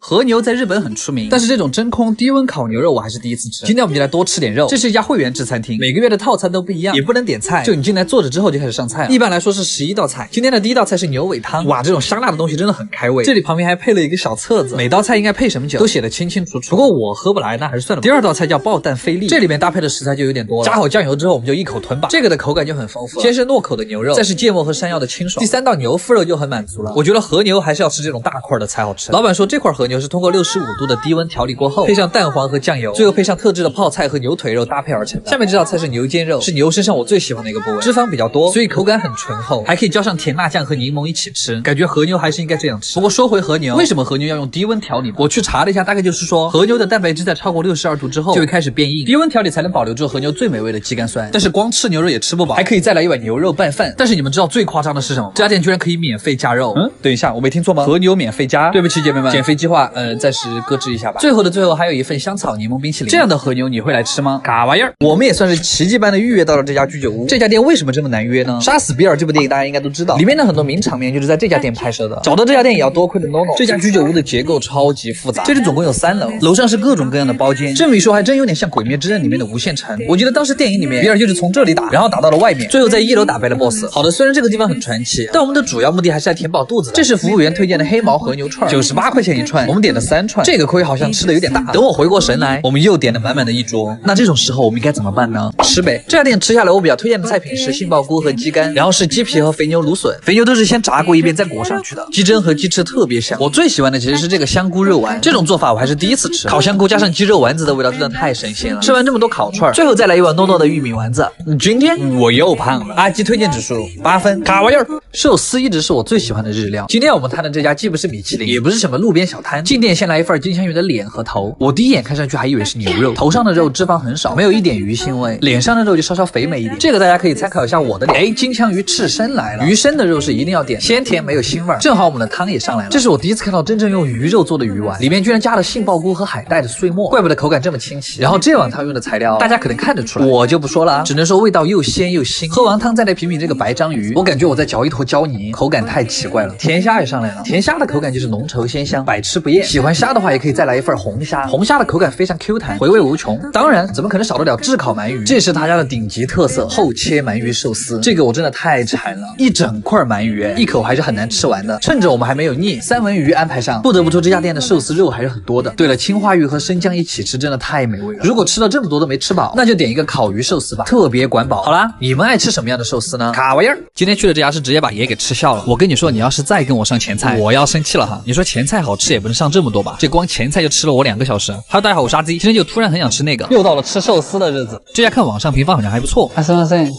和牛在日本很出名，但是这种真空低温烤牛肉我还是第一次吃。今天我们就来多吃点肉。这是一家会员制餐厅，每个月的套餐都不一样，也不能点菜，就你进来坐着之后就开始上菜了。一般来说是11道菜，今天的第一道菜是牛尾汤。哇，这种香辣的东西真的很开胃。这里旁边还配了一个小册子，每道菜应该配什么酒都写得清清楚楚。不过我喝不来，那还是算了吧。第二道菜叫爆蛋菲力，这里面搭配的食材就有点多了。加好酱油之后，我们就一口吞吧。这个的口感就很丰富，先是糯口的牛肉，再是芥末和山药的清爽。第3道牛腹肉就很满足了。我觉得和牛还是要吃这种大块的才好吃。老板说这块和牛是通过65度的低温调理过后，配上蛋黄和酱油，最后配上特制的泡菜和牛腿肉搭配而成的。下面这道菜是牛肩肉，是牛身上我最喜欢的一个部位，脂肪比较多，所以口感很醇厚，还可以浇上甜辣酱和柠檬一起吃。感觉和牛还是应该这样吃。不过说回和牛，为什么和牛要用低温调理？我去查了一下，大概就是说和牛的蛋白质在超过62度之后就会开始变硬，低温调理才能保留住和牛最美味的肌酐酸。但是光吃牛肉也吃不饱，还可以再来一碗牛肉拌饭。但是你们知道最夸张的是什么吗？这家店居然可以免费加肉。等一下，我没听错吗？和牛免费加？对不起姐妹们，减肥计划暂时搁置一下吧。最后的最后还有一份香草柠檬冰淇淋，这样的和牛你会来吃吗？嘎玩意儿！我们也算是奇迹般的预约到了这家居酒屋。这家店为什么这么难约呢？杀死比尔这部电影大家应该都知道，里面的很多名场面就是在这家店拍摄的。找到这家店也要多亏了 NONO。这家居酒屋的结构超级复杂，这里总共有3楼，楼上是各种各样的包间。这么一说还真有点像《鬼灭之刃》里面的无限城。我记得当时电影里面比尔就是从这里打，然后打到了外面，最后在1楼打败了 BOSS。好的，虽然这个地方很传奇，但我们的主要目的还是来填饱肚子的。这是服务员推荐的黑毛和牛串，98块钱一串，我们点了3串，这个亏好像吃的有点大。等我回过神来，我们又点了满满的一桌。那这种时候我们应该怎么办呢？吃呗。这家店吃下来，我比较推荐的菜品是杏鲍菇和鸡肝，然后是鸡皮和肥牛芦笋，肥牛都是先炸过一遍再裹上去的，鸡胗和鸡翅特别香。我最喜欢的其实是这个香菇肉丸，这种做法我还是第一次吃，烤香菇加上鸡肉丸子的味道真的太神仙了。吃完这么多烤串，最后再来一碗糯糯的玉米丸子。今天我又胖了。阿基推荐指数8分，卡玩意儿。寿司一直是我最喜欢的日料，今天我们摊的这家既不是米其林，也不是什么路边小摊，进店先来一份金枪鱼的脸和头。我第一眼看上去还以为是牛肉，头上的肉脂肪很少，没有一点鱼腥味，脸上的肉就稍稍肥美一点。这个大家可以参考一下我的脸。金枪鱼赤身来了，鱼身的肉是一定要点，鲜甜没有腥味，正好我们的汤也上来了。这是我第一次看到真正用鱼肉做的鱼丸，里面居然加了杏鲍菇和海带的碎末，怪不得口感这么清奇。然后这碗汤用的材料大家可能看得出来，我就不说了啊，只能说味道又鲜又腥。喝完汤再来品品这个白章鱼，我感觉我在嚼一坨胶泥，口感太奇怪了。甜虾也上来了，甜虾的口感就是浓稠鲜香，百吃不厌。喜欢虾的话也可以再来一份红虾，红虾的口感非常 Q 弹，回味无穷。当然怎么可能少得了炙烤鳗鱼，这是他家的顶级特色，厚切鳗鱼寿司。这个我真的太馋了，一整块鳗鱼，一口还是很难吃完的。趁着我们还没有腻，三文鱼安排上。不得不说这家店的寿司肉还是很多的。对了，青花鱼和生姜一起吃真的太美味了。如果吃了这么多都没吃饱，那就点一个烤鱼寿司吧，特别管饱。好啦，你们爱吃什么样的寿司呢？卡玩意儿！今天去的这家是直接把爷给吃笑了。我跟你说，你要是再跟我上前菜，我要生气了哈。你说前菜好吃也不能上这么多吧？这光前菜就吃了我2个小时。Hello， 大家好，我是阿 Z， 今天就突然很想吃那个，又到了吃寿司的日子。这家看网上评分好像还不错。すみません。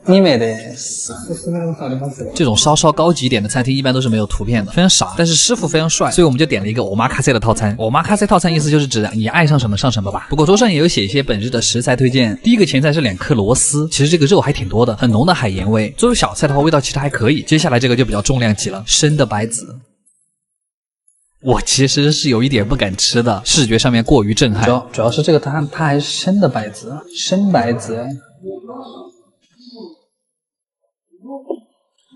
2名です。这种稍稍高级一点的餐厅一般都是没有图片的，非常傻，但是师傅非常帅，所以我们就点了一个欧玛卡塞的套餐。欧玛卡塞套餐意思就是指你爱上什么上什么吧。不过桌上也有写一些本日的食材推荐。第一个前菜是2颗螺丝，其实这个肉还挺多的，很浓的海盐味。作为小菜的话，味道其实还可以。接下来这个就比较重量级了，生的白子。我其实是有一点不敢吃的，视觉上面过于震撼。主要是这个它还是生的白子，生白子。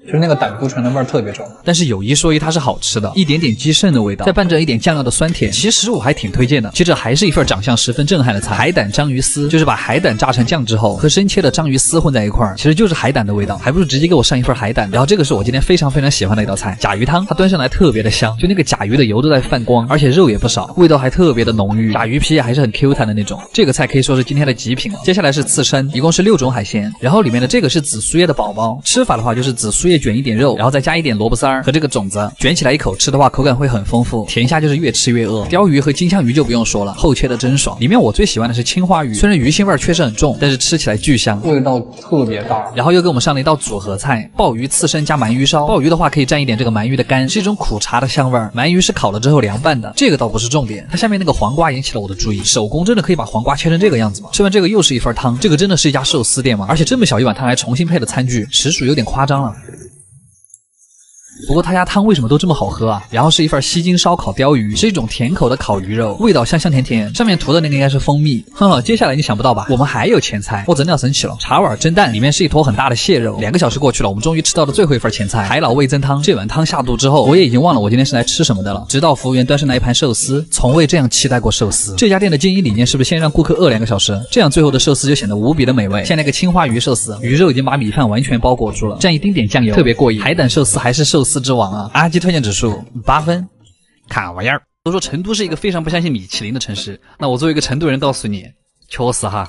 就是那个胆固醇的味儿特别重，但是有一说一，它是好吃的，一点点鸡肾的味道，再伴着一点酱料的酸甜，其实我还挺推荐的。接着还是一份长相十分震撼的菜，海胆章鱼丝，就是把海胆炸成酱之后，和生切的章鱼丝混在一块儿，其实就是海胆的味道，还不如直接给我上一份海胆。然后这个是我今天非常非常喜欢的一道菜，甲鱼汤，它端上来特别的香，就那个甲鱼的油都在泛光，而且肉也不少，味道还特别的浓郁，甲鱼皮也还是很 Q 弹的那种。这个菜可以说是今天的极品了。接下来是刺身，一共是6种海鲜，然后里面的这个是紫苏叶的宝宝，吃法的话就是紫苏叶卷一点肉，然后再加一点萝卜丝儿和这个种子，卷起来一口吃的话口感会很丰富。甜虾就是越吃越饿，鲷鱼和金枪鱼就不用说了，厚切的真爽。里面我最喜欢的是青花鱼，虽然鱼腥味确实很重，但是吃起来巨香，味道特别大。然后又给我们上了一道组合菜，鲍鱼刺身加鳗鱼烧。鲍鱼的话可以蘸一点这个鳗鱼的干，是一种苦茶的香味儿。鳗鱼是烤了之后凉拌的，这个倒不是重点，它下面那个黄瓜引起了我的注意，手工真的可以把黄瓜切成这个样子吗？吃完这个又是一份汤，这个真的是一家寿司店吗？而且这么小一碗汤还重新配了餐具，实属有点夸张了。不过他家汤为什么都这么好喝啊？然后是一份西京烧烤鲷鱼，是一种甜口的烤鱼肉，味道香香甜甜，上面涂的那个应该是蜂蜜。接下来你想不到吧？我们还有前菜，我真的要生气了。茶碗蒸蛋里面是一坨很大的蟹肉，2个小时过去了，我们终于吃到了最后一份前菜——海老味增汤。这碗汤下肚之后，我也已经忘了我今天是来吃什么的了。直到服务员端上来一盘寿司，从未这样期待过寿司。这家店的经营理念是不是先让顾客饿2个小时，这样最后的寿司就显得无比的美味？像那个青花鱼寿司，鱼肉已经把米饭完全包裹住了，蘸一丁点酱油，特别过瘾。海胆寿司还是寿司之王啊！阿基推荐指数8分，卡玩意儿。都说成都是一个非常不相信米其林的城市，那我作为一个成都人告诉你，确实哈。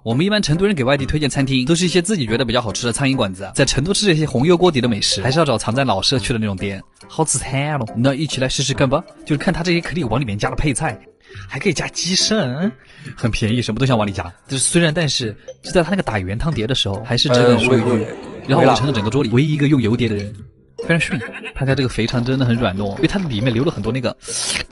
我们一般成都人给外地推荐餐厅，都是一些自己觉得比较好吃的苍蝇馆子。在成都吃这些红油锅底的美食，还是要找藏在老社区的那种店，好吃惨了。那一起来试试看吧，就是看它这些可以往里面加的配菜，还可以加鸡肾，很便宜，什么都想往里加。就是但是就在他那个打原汤碟的时候，还是值得说一句，然后我成了整个桌里唯一一个用油碟的人。非常逊，他家这个肥肠真的很软糯，因为它里面留了很多那个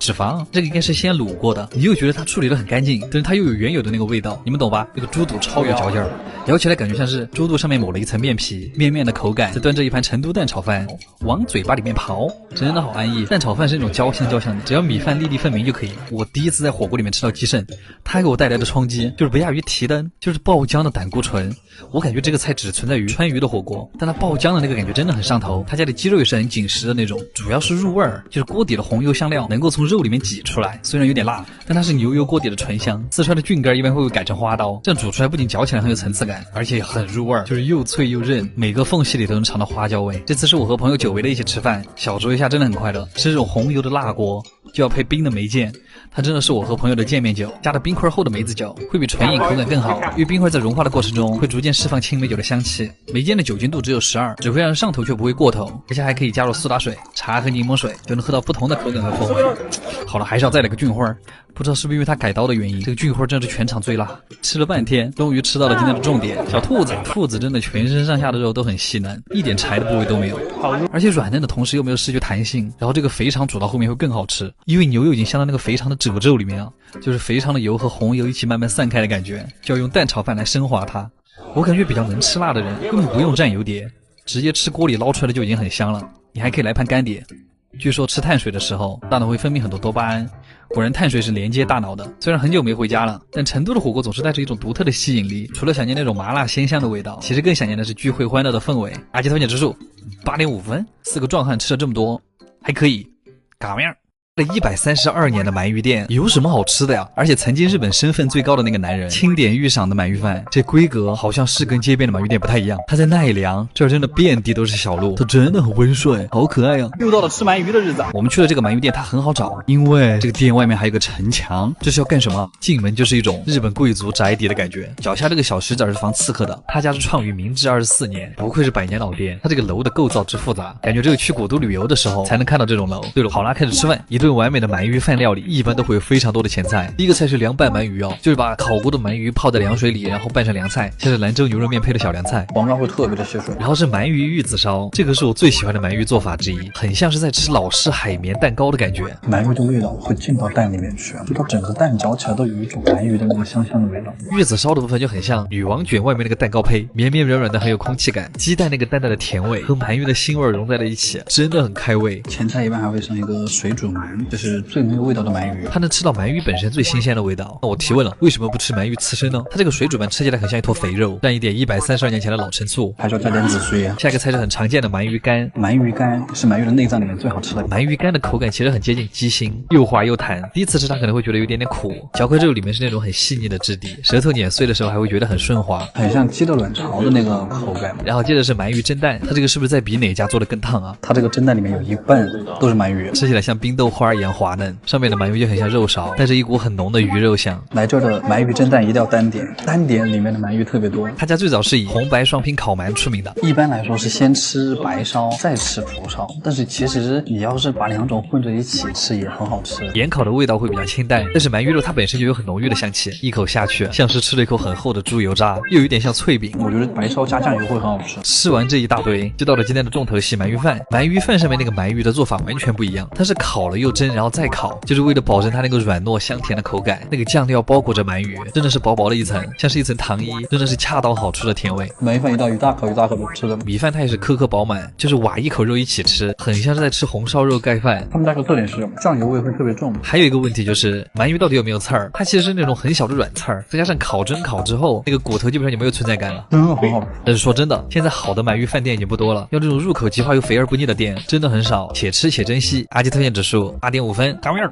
脂肪，这个应该是先卤过的。你又觉得它处理得很干净，但是它又有原有的那个味道，你们懂吧？那个猪肚超有嚼劲儿，咬起来感觉像是猪肚上面抹了一层面皮，面面的口感。再端着一盘成都蛋炒饭往嘴巴里面刨，真的好安逸。蛋炒饭是那种焦香的，只要米饭粒粒分明就可以。我第一次在火锅里面吃到鸡肾，它给我带来的冲击就是不亚于提灯，就是爆浆的胆固醇。我感觉这个菜只存在于川渝的火锅，但它爆浆的那个感觉真的很上头。他家的鸡肉也是很紧实的那种，主要是入味儿，就是锅底的红油香料能够从肉里面挤出来，虽然有点辣，但它是牛油锅底的醇香。四川的菌干一般会改成花刀，这样煮出来不仅嚼起来很有层次感，而且很入味儿，就是又脆又韧，每个缝隙里都能尝到花椒味。这次是我和朋友久违的一起吃饭，小酌一下真的很快乐。吃这种红油的辣锅就要配冰的梅见，它真的是我和朋友的见面酒，加了冰块后的梅子酒会比纯饮口感更好，因为冰块在融化的过程中会逐渐释放青梅酒的香气。梅见的酒精度只有12，只会让人上头却不会过头，而且还可以加入苏打水、茶和柠檬水，就能喝到不同的口感和风味。好了，还是要再来个菌花，不知道是不是因为它改刀的原因，这个菌花真的是全场最辣。吃了半天，终于吃到了今天的重点，小兔子。兔子真的全身上下的肉都很细嫩，一点柴的部位都没有，而且软嫩的同时又没有失去弹性。然后这个肥肠煮到后面会更好吃，因为牛油已经香到那个肥肠的褶皱里面啊，就是肥肠的油和红油一起慢慢散开的感觉，就要用蛋炒饭来升华它。我感觉比较能吃辣的人根本不用蘸油碟，直接吃锅里捞出来的就已经很香了。你还可以来盘干碟。据说吃碳水的时候，大脑会分泌很多多巴胺。果然碳水是连接大脑的。虽然很久没回家了，但成都的火锅总是带着一种独特的吸引力。除了想念那种麻辣鲜香的味道，其实更想念的是聚会欢乐的氛围。阿基推荐指数8.5分，4个壮汉吃了这么多，还可以。嘎面132年的鳗鱼店有什么好吃的呀？而且曾经日本身份最高的那个男人钦点御赏的鳗鱼饭，这规格好像是跟街边的鳗鱼店不太一样。它在奈良，这儿真的遍地都是小路，它真的很温顺，好可爱呀！又到了吃鳗鱼的日子。我们去了这个鳗鱼店，它很好找，因为这个店外面还有个城墙，这是要干什么？进门就是一种日本贵族宅邸的感觉。脚下这个小石子是防刺客的。他家是创于明治24年，不愧是100年老店。它这个楼的构造之复杂，感觉只有去古都旅游的时候才能看到这种楼。对了，好啦，开始吃饭。一顿完美的鳗鱼饭料理一般都会有非常多的前菜。第一个菜是凉拌鳗鱼就是把烤过的鳗鱼泡在凉水里，然后拌成凉菜，像是兰州牛肉面配的小凉菜，黄瓜会特别的吸水。然后是鳗鱼玉子烧，这个是我最喜欢的鳗鱼做法之一，很像是在吃老式海绵蛋糕的感觉。鳗鱼的味道会进到蛋里面去，就它整个蛋嚼起来都有一种鳗鱼的那个香香的味道。玉子烧的部分就很像女王卷外面那个蛋糕胚，绵绵软软的，很有空气感。鸡蛋那个淡淡的甜味和鳗鱼的腥味融在了一起，真的很开胃。前菜一般还会上一个水煮鳗，就是最没有味道的鳗鱼，它能吃到鳗鱼本身最新鲜的味道。那我提问了，为什么不吃鳗鱼刺身呢？它这个水煮鳗吃起来很像一坨肥肉，蘸一点132年前的老陈醋，还是要加点紫苏叶。下一个菜是很常见的鳗鱼干，鳗鱼干是鳗鱼的内脏里面最好吃的。鳗鱼干的口感其实很接近鸡心，又滑又弹。第一次吃它可能会觉得有点点苦，嚼块肉里面是那种很细腻的质地，舌头碾碎的时候还会觉得很顺滑，很像鸡的卵巢的那个口感。然后接着是鳗鱼蒸蛋，它这个是不是在比哪家做的更烫啊？它这个蒸蛋里面有一半都是鳗鱼，吃起来像冰豆花一样滑嫩，上面的鳗鱼就很像肉勺，带着一股很浓的鱼肉香。来这儿的鳗鱼蒸蛋一定要单点，单点里面的鳗鱼特别多。他家最早是以红白双拼烤鳗出名的，一般来说是先吃白烧再吃蒲烧，但是其实你要是把两种混着一起吃也很好吃。盐烤的味道会比较清淡，但是鳗鱼肉它本身就有很浓郁的香气，一口下去像是吃了一口很厚的猪油渣，又有点像脆饼。我觉得白烧加酱油会很好吃。吃完这一大堆，就到了今天的重头戏——鳗鱼饭。鳗鱼饭上面那个鳗鱼的做法完全不一样，它是烤了又肉蒸，然后再烤，就是为了保证它那个软糯香甜的口感。那个酱料包裹着鳗鱼，真的是薄薄的一层，像是一层糖衣，真的是恰到好处的甜味。鳗鱼饭一道一大口一大口的吃的，米饭它也是颗颗饱满，就是挖一口肉一起吃，很像是在吃红烧肉盖饭。他们家个特点是酱油味会特别重。还有一个问题就是鳗鱼到底有没有刺儿？它其实是那种很小的软刺儿，再加上烤蒸烤之后，那个骨头基本上就没有存在感了，真的很好吃。但是说真的，现在好的鳗鱼饭店已经不多了，要这种入口即化又肥而不腻的店真的很少，且吃且珍惜。阿基推荐指数8.5分，干面。